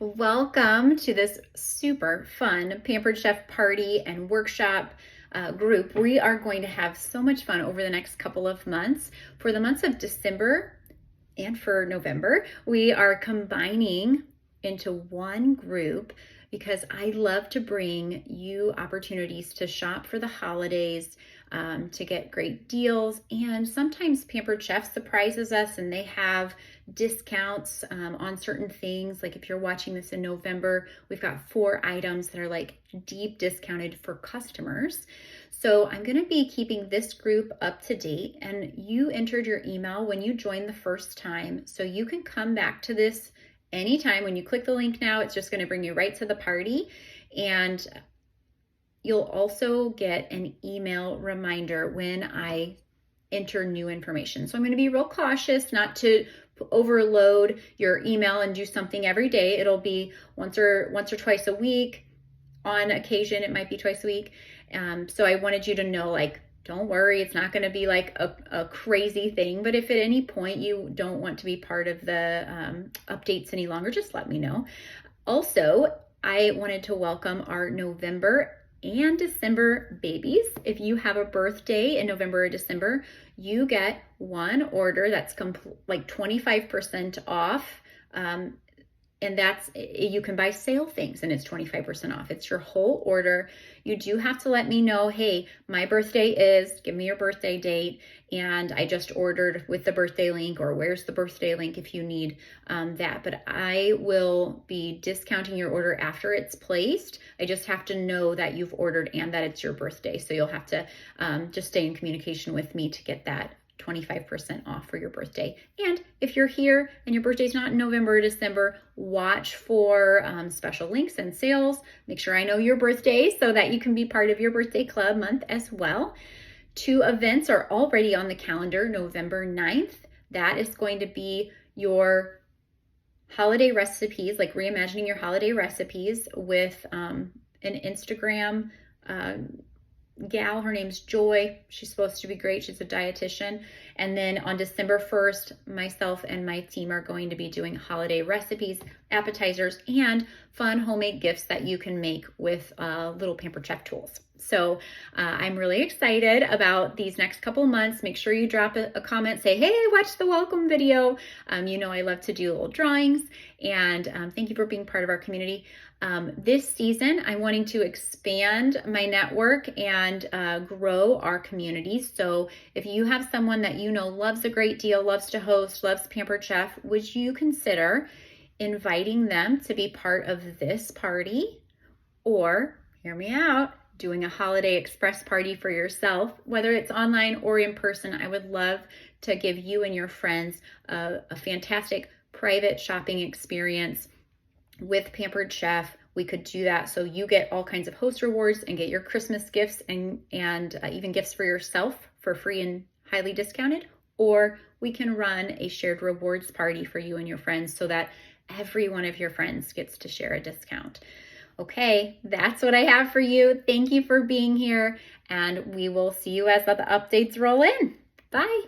Welcome to this super fun Pampered Chef party and workshop group. We are going to have so much fun over the next couple of months. For the months of December and for November, we are combining into one group because I love to bring you opportunities to shop for the holidays, to get great deals. And sometimes Pampered Chef surprises us and they have discounts on certain things. Like if you're watching this in November, we've got 4 items that are like deep discounted for customers. So I'm going to be keeping this group up to date, and you entered your email when you joined the first time. So you can come back to this anytime. When you click the link now, it's just going to bring you right to the party. And you'll also get an email reminder when I enter new information. So I'm going to be real cautious not to overload your email and do something every day. It'll be once or twice a week. On occasion, it might be twice a week. So I wanted you to know, like, don't worry, it's not going to be like a crazy thing. But if at any point you don't want to be part of the updates any longer, just let me know. Also, I wanted to welcome our November and December babies. If you have a birthday in November or December, you get one order that's like 25% off. And that's, you can buy sale things and it's 25% off. It's your whole order. You do have to let me know, hey, my birthday is, give me your birthday date, and I just ordered with the birthday link, or where's the birthday link if you need that. But I will be discounting your order after it's placed. I just have to know that you've ordered and that it's your birthday. So you'll have to just stay in communication with me to get that 25% off for your birthday. And if you're here and your birthday's not in November or December, watch for special links and sales. Make sure I know your birthday so that you can be part of your birthday club month as well. 2 events are already on the calendar. November 9th, that is going to be your holiday recipes, like reimagining your holiday recipes with an Instagram gal. Her name's Joy. She's supposed to be great. She's a dietitian. And then on December 1st, myself and my team are going to be doing holiday recipes, appetizers, and fun homemade gifts that you can make with little Pampered Chef tools. So I'm really excited about these next couple months. Make sure you drop a comment, say, hey, watch the welcome video. You know I love to do little drawings, and thank you for being part of our community. This season, I'm wanting to expand my network and grow our community. So if you have someone that you know loves a great deal, loves to host, loves Pampered Chef, would you consider inviting them to be part of this party? Or, hear me out, doing a holiday express party for yourself, whether it's online or in person. I would love to give you and your friends a fantastic private shopping experience with Pampered Chef. We could do that so you get all kinds of host rewards and get your Christmas gifts and even gifts for yourself for free and highly discounted. Or we can run a shared rewards party for you and your friends so that every one of your friends gets to share a discount. Okay, that's what I have for you. Thank you for being here, and we will see you as the updates roll in. Bye.